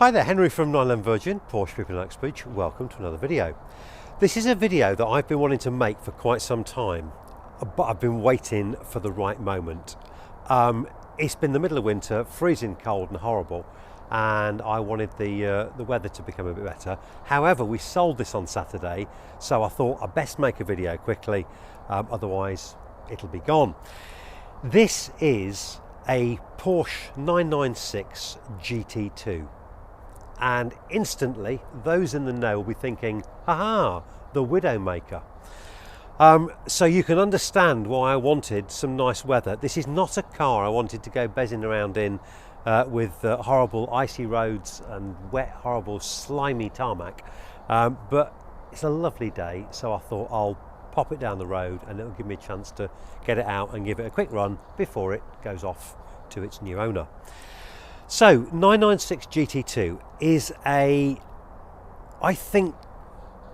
Hi there, Henry from 911 Virgin, Porsche People in Uxbridge. Welcome to another video. This is a video that I've been wanting to make for quite some time, but I've been waiting for the right moment. It's been the middle of winter, freezing cold and horrible, and I wanted the weather to become a bit better. However, we sold this on Saturday, so I thought I'd best make a video quickly, otherwise it'll be gone. This is a Porsche 996 GT2. And instantly, those in the know will be thinking, aha, the Widowmaker. So you can understand why I wanted some nice weather. This is not a car I wanted to go bezzing around in with horrible icy roads and wet, horrible, slimy tarmac. But it's a lovely day, so I thought I'll pop it down the road and it'll give me a chance to get it out and give it a quick run before it goes off to its new owner. So 996 GT2 is I think,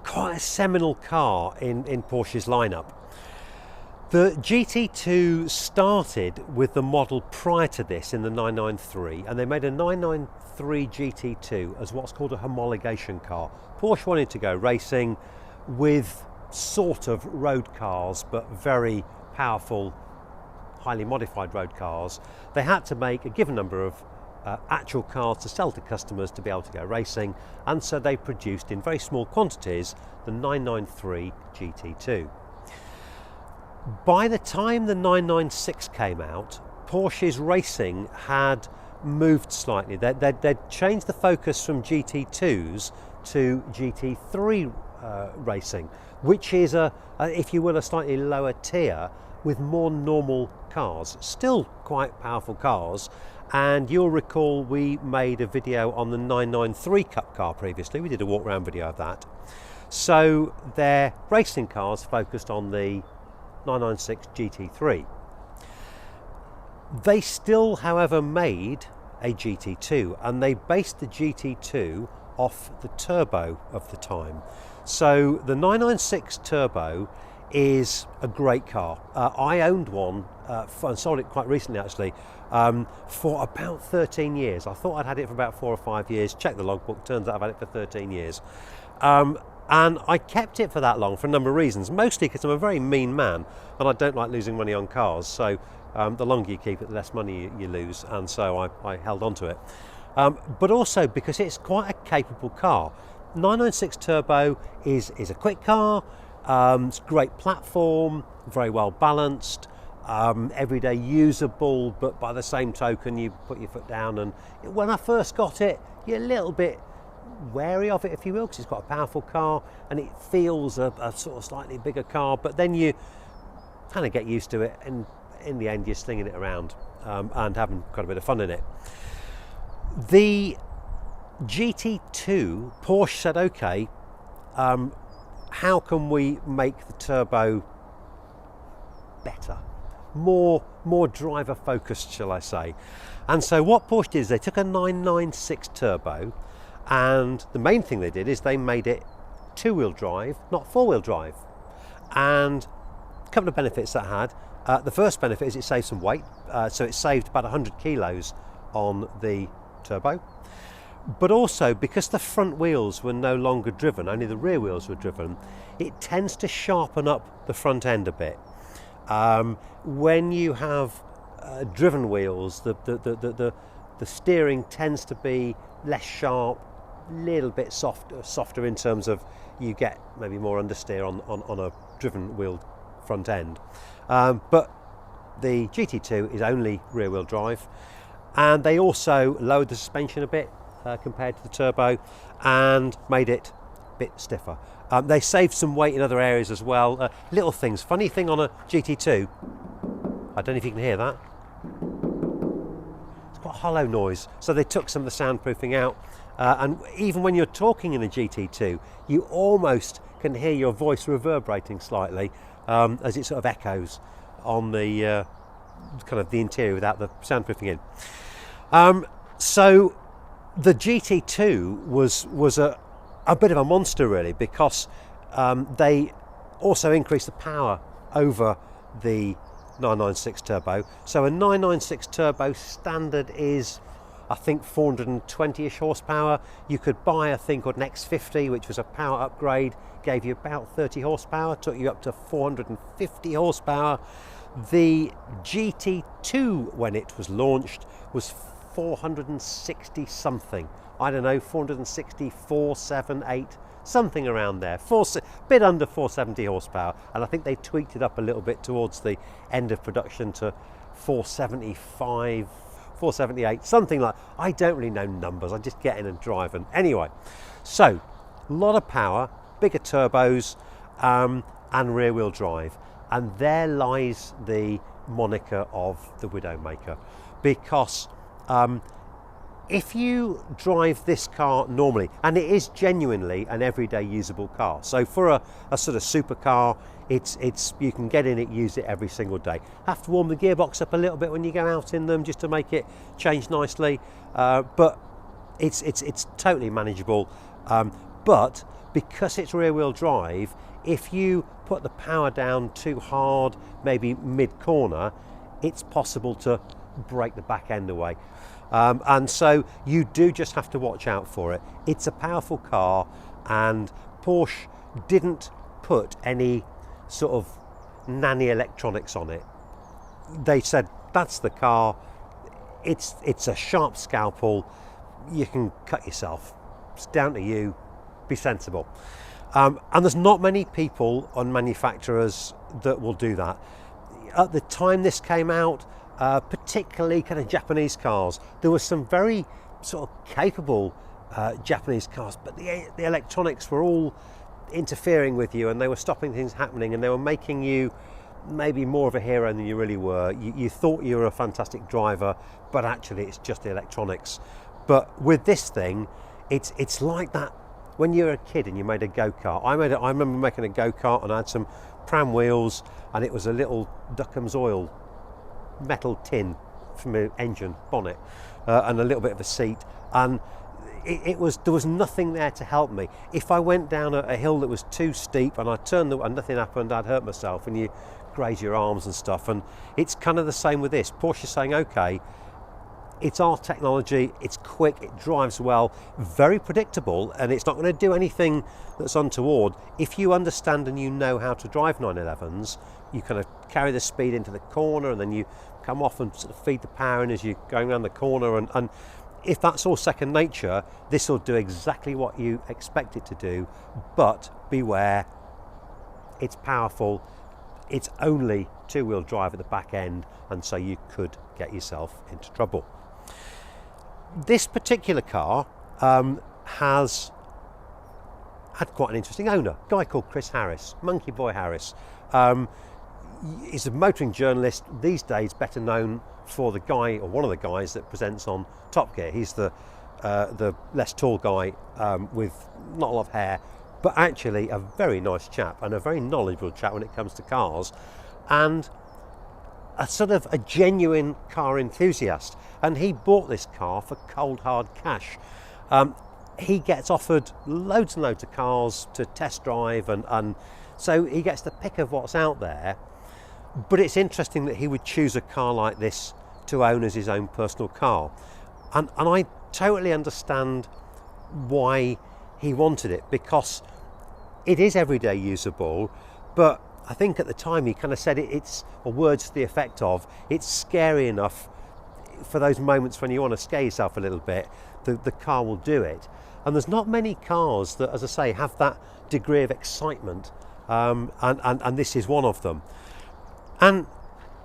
quite a seminal car in Porsche's lineup. The GT2 started with the model prior to this in the 993, and they made a 993 GT2 as what's called a homologation car. Porsche wanted to go racing with sort of road cars, but very powerful, highly modified road cars. They had to make a given number of actual cars to sell to customers to be able to go racing, and so they produced in very small quantities the 993 GT2. By the time the 996 came out, Porsche's racing had moved slightly. They'd changed the focus from GT2s to GT3 racing, which is if you will, a slightly lower tier with more normal cars. Still quite powerful cars. And you'll recall we made a video on the 993 Cup car previously. We did a walk around video of that. So their racing cars focused on the 996 GT3. They still, however, made a GT2, and they based the GT2 off the turbo of the time. So the 996 turbo is a great car. I owned one and sold it quite recently actually, for about 13 years. I thought I'd had it for about 4 or 5 years. Check the logbook, turns out I've had it for 13 years. And I kept it for that long for a number of reasons, mostly because I'm a very mean man and I don't like losing money on cars. So the longer you keep it, the less money you lose, and so I held on to it. But also because it's quite a capable car. 996 Turbo is a quick car. It's a great platform, very well balanced, everyday usable, but by the same token you put your foot down, and when I first got it you're a little bit wary of it, if you will, because it's quite a powerful car and it feels a sort of slightly bigger car, but then you kind of get used to it, and in the end you're slinging it around and having quite a bit of fun in it. The GT2, Porsche said, okay, how can we make the turbo better, more driver focused, shall I say? And so what Porsche did is they took a 996 turbo, and the main thing they did is they made it two-wheel drive, not four-wheel drive. And a couple of benefits that had. The first benefit is it saved some weight, so it saved about 100 kilos on the turbo. But also, because the front wheels were no longer driven, only the rear wheels were driven, it tends to sharpen up the front end a bit. When you have driven wheels, the steering tends to be less sharp, a little bit softer in terms of you get maybe more understeer on a driven wheel front end. But the GT2 is only rear wheel drive, and they also lowered the suspension a bit compared to the turbo and made it a bit stiffer. They saved some weight in other areas as well. Little things. Funny thing on a GT2, I don't know if you can hear that. It's quite a hollow noise. So they took some of the soundproofing out, and even when you're talking in a GT2, you almost can hear your voice reverberating slightly as it sort of echoes on the kind of the interior without the soundproofing in. So the GT2 was a bit of a monster really, because they also increased the power over the 996 turbo. So a 996 turbo standard is I think 420-ish horsepower. You could buy a thing called an X50, which was a power upgrade, gave you about 30 horsepower, took you up to 450 horsepower. The GT2, when it was launched, was 460 something. I don't know, 464, 7, 8, something around there. Bit under 470 horsepower. And I think they tweaked it up a little bit towards the end of production to 475, 478, something like. I don't really know numbers. I just get in and drive. And anyway, so a lot of power, bigger turbos, and rear-wheel drive. And there lies the moniker of the Widowmaker, because if you drive this car normally, and it is genuinely an everyday usable car, so for a sort of supercar, it's you can get in it, use it every single day. Have to warm the gearbox up a little bit when you go out in them just to make it change nicely, but it's totally manageable. But because it's rear-wheel drive, if you put the power down too hard, maybe mid-corner, it's possible to break the back end away. And so you do just have to watch out for it. It's a powerful car, and Porsche didn't put any sort of nanny electronics on it. They said, that's the car, it's a sharp scalpel, you can cut yourself, it's down to you, be sensible. And there's not many people on manufacturers that will do that. At the time this came out, particularly kind of Japanese cars, there were some very sort of capable Japanese cars, but the electronics were all interfering with you, and they were stopping things happening, and they were making you maybe more of a hero than you really were. You thought you were a fantastic driver, but actually it's just the electronics. But with this thing, it's like that when you were a kid and you made a go-kart. I remember making a go-kart, and I had some pram wheels, and it was a little Duckham's oil metal tin from an engine bonnet, and a little bit of a seat, and there was nothing there to help me. If I went down a hill that was too steep and I turned and nothing happened, I'd hurt myself, and you graze your arms and stuff. And it's kind of the same with this. Porsche is saying, okay, it's our technology, it's quick, it drives well, very predictable, and it's not going to do anything that's untoward. If you understand and you know how to drive 911s, you kind of carry the speed into the corner, and then you come off and sort of feed the power in as you're going around the corner, and if that's all second nature, this will do exactly what you expect it to do. But beware, it's powerful, it's only two-wheel drive at the back end, and so you could get yourself into trouble. This particular car has had quite an interesting owner, a guy called Chris Harris, Monkey Boy Harris. He's a motoring journalist, these days better known for the guy, or one of the guys, that presents on Top Gear. He's the less tall guy with not a lot of hair, but actually a very nice chap, and a very knowledgeable chap when it comes to cars, and a sort of a genuine car enthusiast. And he bought this car for cold hard cash. He gets offered loads and loads of cars to test drive, and so he gets the pick of what's out there. But it's interesting that he would choose a car like this to own as his own personal car, and I totally understand why he wanted it, because it is everyday usable. But I think at the time he kind of said or words to the effect of, it's scary enough for those moments when you want to scare yourself a little bit, the car will do it. And there's not many cars that, as I say, have that degree of excitement, and this is one of them. And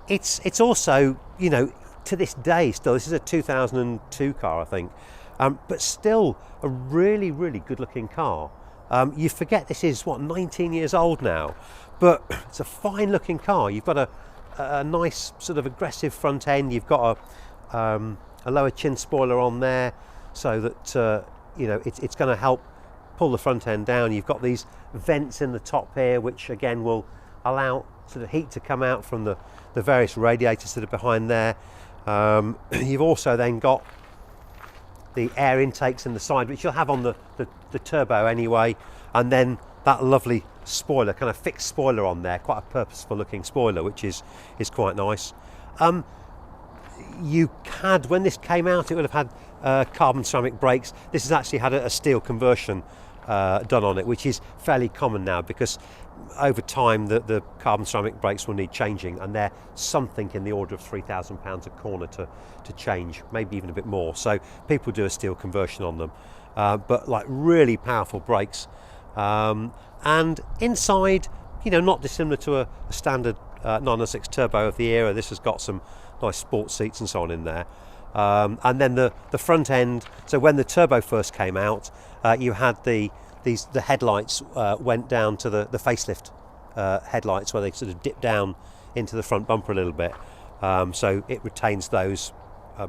it's also, you know, to this day still, this is a 2002 car, I think, but still a really, really good looking car. You forget this is, 19 years old now, but it's a fine looking car. You've got a nice sort of aggressive front end. You've got a lower chin spoiler on there, so that you know, it's going to help pull the front end down. You've got these vents in the top here, which again will allow sort of heat to come out from the various radiators that are behind there. You've also then got the air intakes in the side, which you'll have on the turbo anyway, and then that lovely spoiler, kind of fixed spoiler on there, quite a purposeful looking spoiler, which is quite nice. you had, when this came out, it would have had carbon ceramic brakes. This has actually had a steel conversion done on it, which is fairly common now, because over time the carbon ceramic brakes will need changing, and they're something in the order of £3,000 a corner to change, maybe even a bit more. So people do a steel conversion on them, but like really powerful brakes, and inside, you know, not dissimilar to a standard 996 turbo of the era. This has got some nice sports seats and so on in there, and then the front end. So when the turbo first came out, you had the headlights went down to the facelift headlights, where they sort of dip down into the front bumper a little bit, so it retains those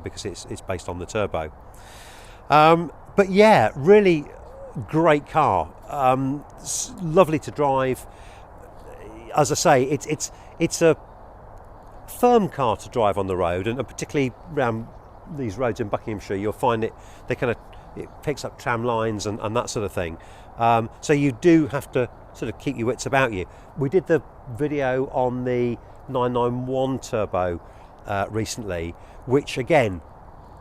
because it's based on the turbo. But yeah, really great car, lovely to drive. As I say, it's a firm car to drive on the road, and particularly around these roads in Buckinghamshire, you'll find it picks up tram lines and that sort of thing. So you do have to sort of keep your wits about you. We did the video on the 991 turbo recently, which again,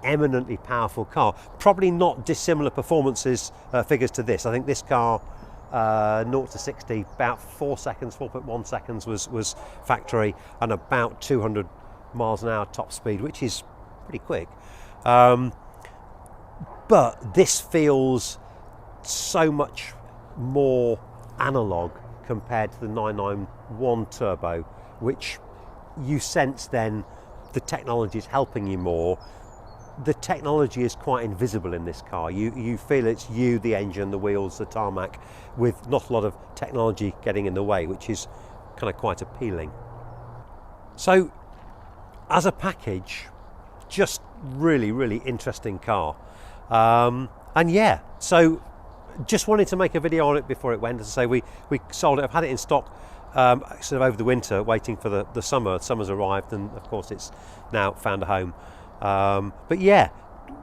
eminently powerful car. Probably not dissimilar performances figures to this. I think this car 0 to 60 about 4.1 seconds was factory, and about 200 miles an hour top speed, which is pretty quick. But this feels so much more analog compared to the 991 turbo, which you sense then the technology is helping you more. The technology is quite invisible in this car. You feel it's you, the engine, the wheels, the tarmac, with not a lot of technology getting in the way, which is kind of quite appealing. So as a package, just really interesting car. And yeah, so just wanted to make a video on it before it went. As I say, we sold it. I've had it in stock sort of over the winter, waiting for the summer. Summer's arrived, and of course it's now found a home. But yeah,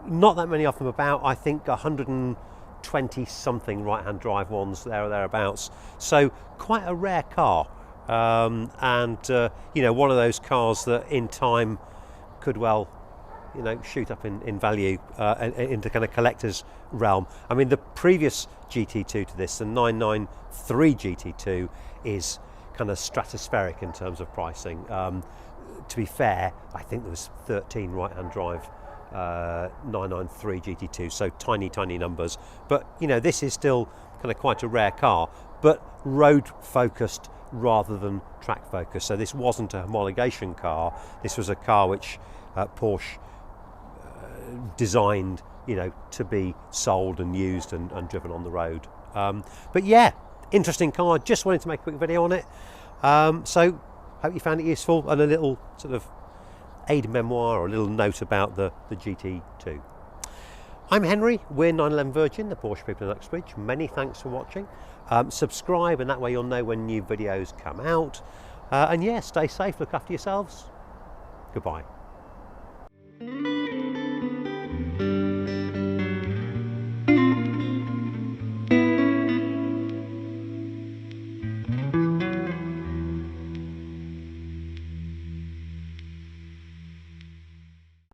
not that many of them about. I think 120 something right-hand drive ones there or thereabouts. So quite a rare car, and you know, one of those cars that in time could well, you know, shoot up in value into kind of collector's realm. I mean, the previous GT2 to this, the 993 GT2, is kind of stratospheric in terms of pricing. To be fair, I think there was 13 right-hand drive 993 GT2, so tiny numbers. But you know, this is still kind of quite a rare car, but road focused rather than track focused. So this wasn't a homologation car. This was a car which Porsche designed, you know, to be sold and used and driven on the road. But yeah, interesting car. Just wanted to make a quick video on it. So hope you found it useful, and a little sort of aid memoir or a little note about the GT2. I'm Henry, we're 911 Virgin, the Porsche people in Uxbridge. Many thanks for watching. Subscribe, and that way you'll know when new videos come out. And yeah, stay safe, look after yourselves. Goodbye.